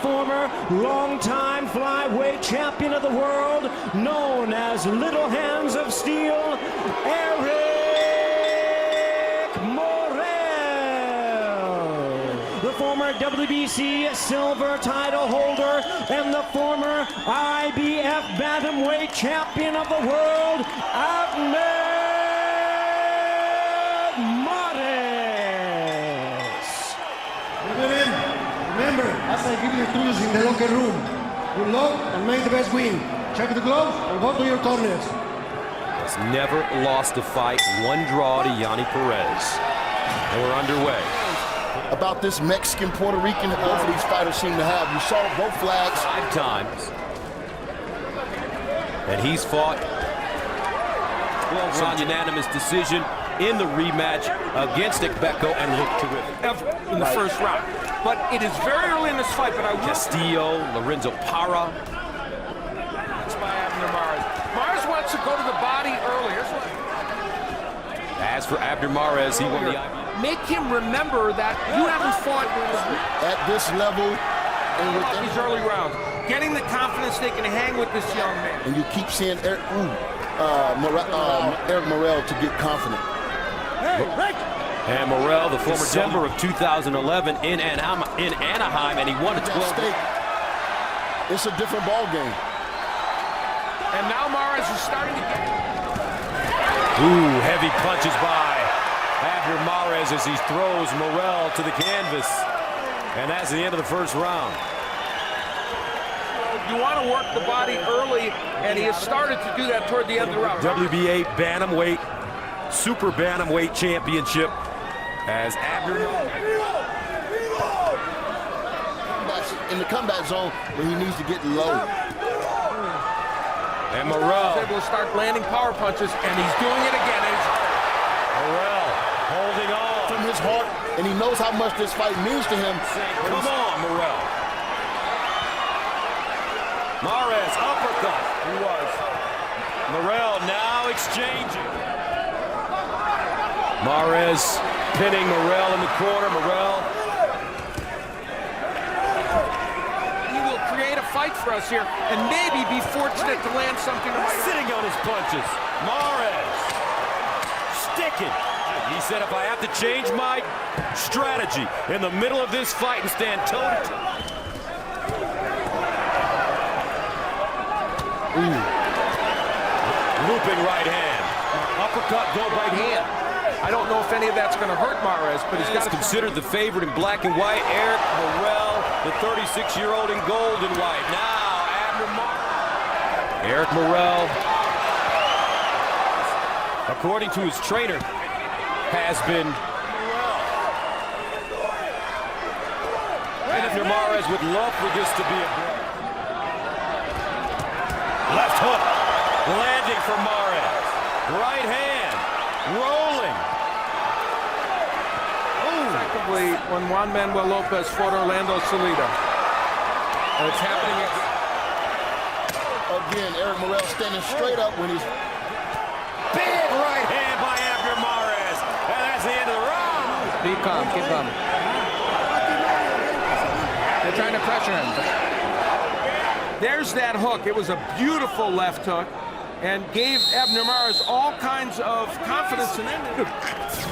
former longtime flyweight champion of the world, known as Little Hands of Steel, Abner Mares. The former WBC Silver title holder and the former IBF Bantamweight champion of the world, Abner Mares. Remember, as I give you the tools in the locker room, good luck and make the best win. Check the gloves and go to your corners. Has never lost a fight, one draw to Yanni Perez. And we're underway. About this Mexican Puerto Rican that both of these fighters seem to have. You saw both flags 5 times. And he's fought 12-round unanimous decision in the rematch against Ekbeko and looked terrific. Ever in the first round. But it is very early in this fight, but I will... Castillo, Lorenzo Parra. That's by Abner Mares. Mares wants to go to the body early. As for Abner Mares, he won the IBF. Make him remember that you haven't fought at this level and with these early rounds. Getting the confidence they can hang with this young man. And you keep seeing Eric Morel to get confident. And Morel, the former December of 2011 in Anaheim, and he won a 12. It's a different ball game. And now Mares is starting to get... Ooh, heavy punches by Abner Mares as he throws Morel to the canvas. And that's the end of the first round. You want to work the body early, and he has started to do that toward the end of the round. WBA Bantamweight Super Bantamweight Championship as Abner in the combat zone where he needs to get low. And Morel is able to start landing power punches, and he's doing it again. Morel holding on from his heart, and he knows how much this fight means to him. Come on, Morel. Mares uppercut. He was. Morel now exchanging. Mares pinning Morel in the corner. Morel. He will create a fight for us here and maybe be fortunate to land something. Sitting on his punches. Mares sticking. He said, if I have to change my strategy in the middle of this fight and stand toe-to-toe. Looping right hand. Uppercut, go right hand. I don't know if any of that's going to hurt Mares, but he's got to... considered the favorite in black and white. Eric Morel, the 36-year-old in gold and white. Now, Abner Mares. Eric Morel, according to his trainer, has been... Abner Mares would love for this to be a break. Left hook, landing for Mares. Right hand, rolling. Effectively, when Juan Manuel Lopez fought Orlando Salido. And it's happening again. Eric Morel standing straight up when he's... Big right hand by Abner Mares. And that's the end of the round. Be calm, keep calm. They're trying to pressure him. There's that hook. It was a beautiful left hook and gave Abner Mares all kinds of confidence in him.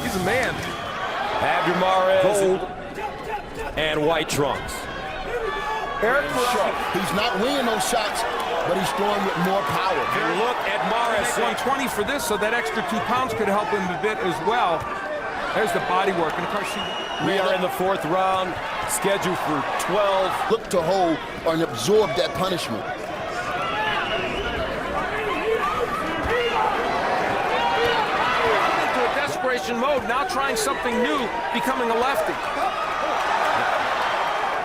He's a man. Abner Mares, gold and white trunks. Eric Morel. He's not winning those shots, but he's throwing with more power. Look at Mares. 120 for this, so that extra 2 pounds could help him a bit as well. There's the body work, and of course we are in the 4th round, scheduled for 12. Look to hold and absorb that punishment. Into a desperation mode, now trying something new, becoming a lefty.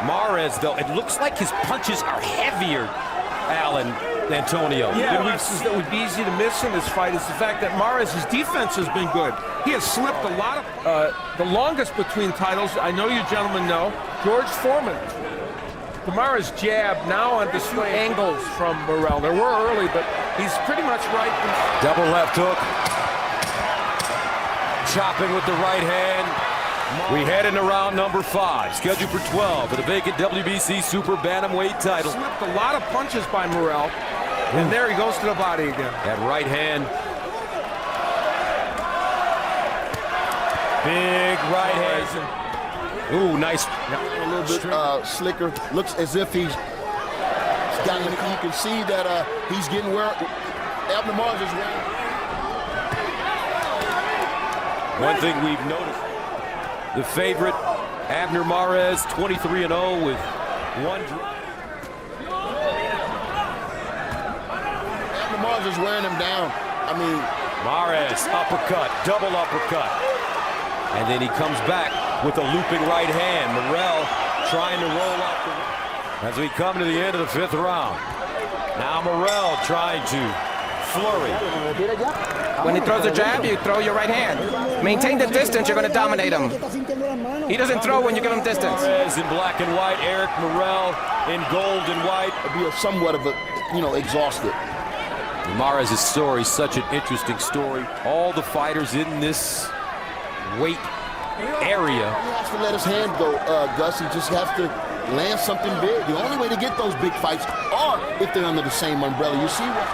Mares, though, it looks like his punches are heavier, Alan Antonio. Yeah, that would be easy to miss in this fight is the fact that Mares' defense has been good. He has slipped a lot of... the longest between titles, I know you gentlemen know, George Foreman. The Mares jab now on display angles from Morel. There were early, but he's pretty much right. Double left hook. Chopping with the right hand. We head into round number 5, scheduled for 12 for the vacant WBC Super Bantamweight Title. Slipped a lot of punches by Morel, and there he goes to the body again. That right hand. Big right hand. Ooh, nice. A little bit slicker. Looks as if he's gotten. You can see that he's getting where Abner Mares is wearing. One thing we've noticed, the favorite, Abner Mares, 23-0 with 1 draw. Abner Mares is wearing him down. I mean, Mares, uppercut, double uppercut. And then he comes back with a looping right hand. Morel trying to roll up as we come to the end of the 5th round. Now Morel trying to flurry. When he throws a jab, you throw your right hand. Maintain the distance, you're going to dominate him. He doesn't throw when you give him distance. Mares in black and white, Eric Morel in gold and white. be somewhat of a, exhausted. Mares' story, such an interesting story. All the fighters in this weight area. He has to let his hand go, Gus. He just has to land something big. The only way to get those big fights are if they're under the same umbrella. You see what?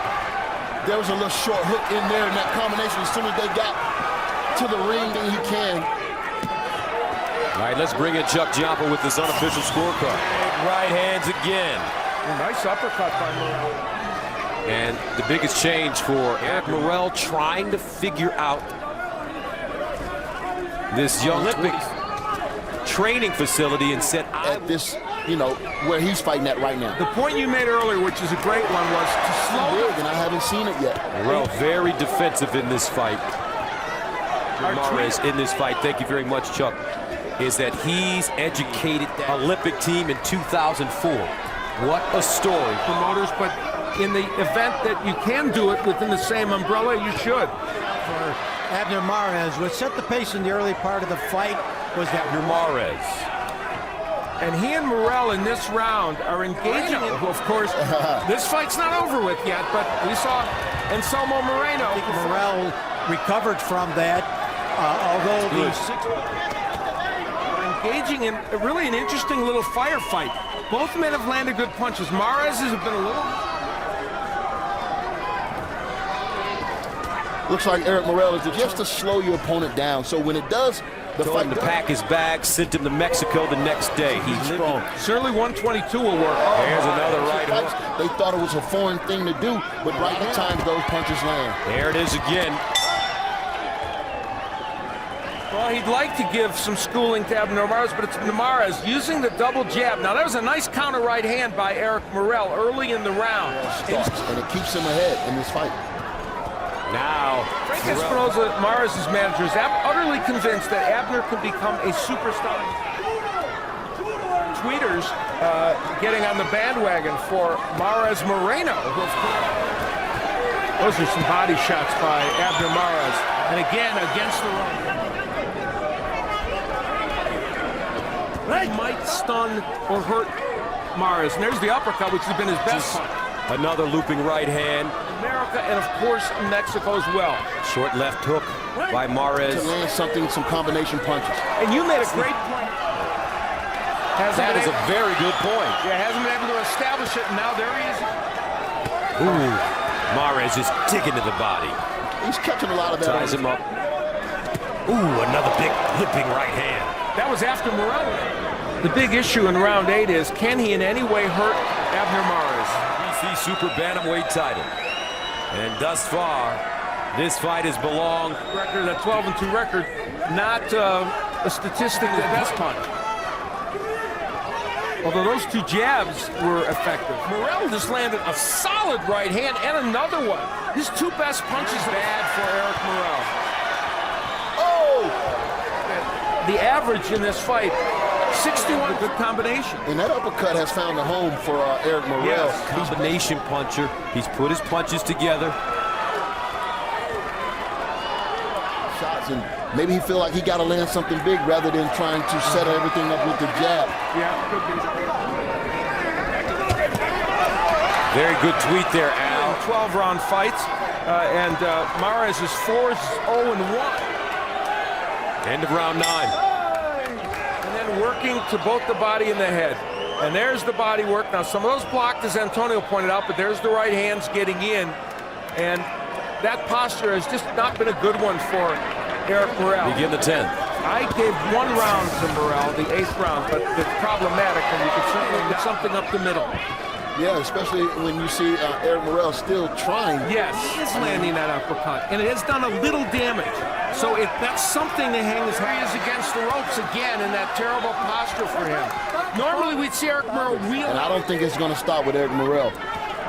There was a little short hook in there in that combination. As soon as they got to the ring, then he can. All right, let's bring in Chuck Giampa with this unofficial scorecard. Right hands again. Nice uppercut by Morel. And the biggest change for Eric Morel trying to figure out this young Olympic training facility and said, at this, where he's fighting at right now. The point you made earlier, which is a great one, was to slow big, and I haven't seen it yet. Morel very defensive in this fight. Mares in this fight, thank you very much, Chuck, is that he's educated the Olympic team in 2004. What a story. Promoters, but in the event that you can do it within the same umbrella, you should. For Abner Mares, what set the pace in the early part of the fight was that Abner Mares. And he and Morel in this round are engaging in, of course, this fight's not over with yet, but we saw Anselmo Moreno. I think Morel recovered from that, although the engaging in really an interesting little firefight. Both men have landed good punches. Mares has been a little... Looks like Eric Morel is just to slow your opponent down. So when it does, the Told fight him to pack his bag, sent him to Mexico the next day. He's strong. Certainly 122 will work. There's another right hook. They thought it was a foreign thing to do, but right at times those punches land. There it is again. Well, he'd like to give some schooling to Abner Mares, but it's Mares using the double jab. Now, that was a nice counter right hand by Eric Morel early in the round. And it keeps him ahead in this fight. Now, Frank Espinosa, Mares' manager, is utterly convinced that Abner could become a superstar. Tweeters getting on the bandwagon for Mares Moreno. Those are some body shots by Abner Mares. And again, against the run. He might stun or hurt Mares. And there's the uppercut, which has been his best punch. Another looping right hand. America and, of course, Mexico as well. Short left hook by Mares. To land some combination punches. And you made a great point. That is a very good point. Yeah, hasn't been able to establish it, and now there he is. Ooh, Mares just digging to the body. He's catching a lot of that. Ties him up. Ooh, another big looping right hand. That was after Morel. The big issue in round 8 is, can he in any way hurt Abner Mares? WBC Super Bantamweight Title. And thus far, this fight has belonged. Record, that 12-2 record, not a statistic the best punch. Although those two jabs were effective. Morel just landed a solid right hand and another one. His two best punches bad for Eric Morel. Oh! The average in this fight, 61, a good combination. And that uppercut has found a home for Eric Morel. Yes. Combination puncher. He's put his punches together. Shots, and maybe he feel like he got to land something big rather than trying to set everything up with the jab. Yeah, could be. Very good tweet there, Al. 12-round fights, and Mares is 4-0-1. End of round 9. working to both the body and the head. And there's the body work. Now, some of those blocked, as Antonio pointed out, but there's the right hands getting in. And that posture has just not been a good one for Eric Morel. Begin the 10th. I gave 1 round to Morel, the 8th round, but it's problematic, and you could certainly get something up the middle. Yeah, especially when you see Eric Morel still trying. Yes, he is landing that uppercut, and it has done a little damage. So that's something to hang his hat. He is against the ropes again in that terrible posture for him. Normally we'd see Eric Morel wheel. And I don't think it's going to stop with Eric Morel.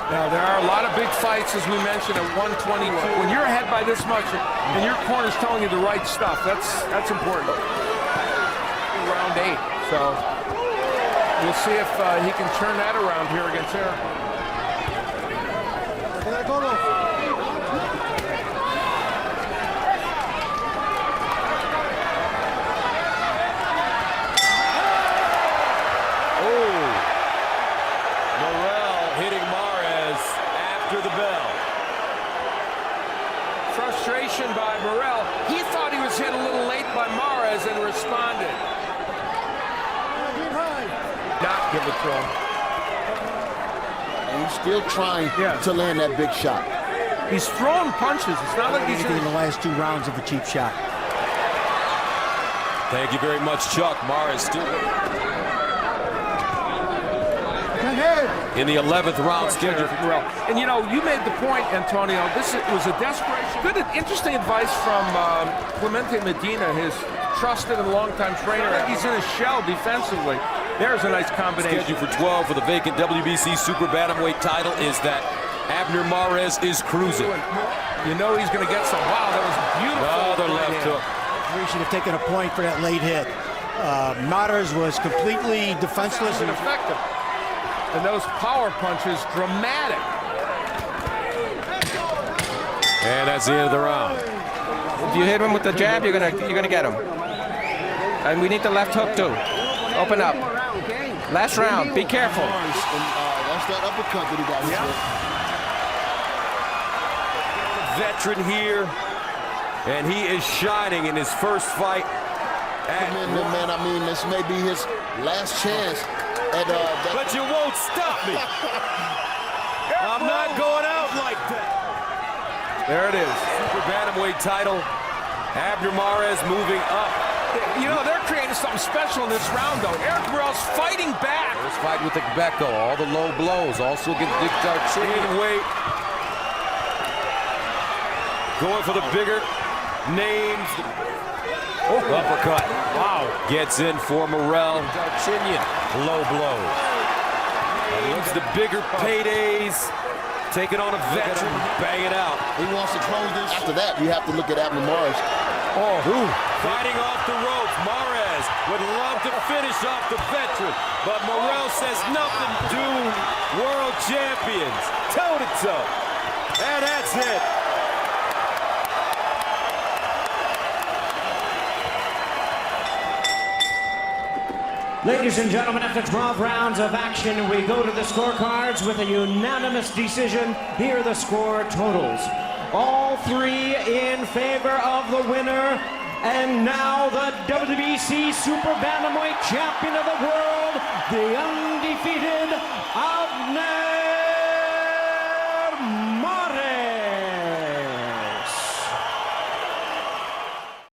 Now, there are a lot of big fights, as we mentioned, at 122. When you're ahead by this much and your corner's telling you the right stuff, that's important. Round 8, so we'll see if he can turn that around here against Eric. Frustration by Morel. He thought he was hit a little late by Mares and responded. Not give it to him. And he's still trying to land that big shot. He's throwing punches. It's not like he's in the last 2 rounds of a cheap shot. Thank you very much, Chuck. Mares still in the 11th round schedule. And you know, you made the point, Antonio. This was a desperation. Good, interesting advice from Clemente Medina, his trusted and longtime trainer. He's in a shell defensively. There's a nice combination. Schedule for 12 for the vacant WBC Super Bantamweight title is that Abner Mares is cruising. You know he's going to get some. Wow, that was beautiful. Another left hook. We should have taken a point for that late hit. Mares was completely defenseless and effective. And those power punches, dramatic. And that's the end of the round. If you hit him with the jab, you're gonna get him. And we need the left hook too. Open up. Last round. Be careful. That's that uppercut that he got. Veteran here, and he is shining in his first fight. Man, I mean, this may be his last chance. But you won't stop me. I'm not going out like that. There it is. Super Bantamweight title. Abner Mares moving up. You know, they're creating something special in this round, though. Eric Morel's fighting back. First fight with the Becco. All the low blows. Also against Dick Darcinian. Weight. Going for the bigger names. Oh, uppercut. Wow. Gets in for Morel. Darcinian. Low blow. Looks the bigger paydays. Taking on a veteran. Bang it out. He wants to close this. After that, you have to look at Abner Mares. Fighting off the ropes. Mares would love to finish off the veteran, but Morel says nothing. World champions. Toe-to-toe. And that's it. Ladies and gentlemen, after 12 rounds of action, we go to the scorecards with a unanimous decision. Here are the score totals. All 3 in favor of the winner. And now the WBC Super Bantamweight Champion of the World, the undefeated Abner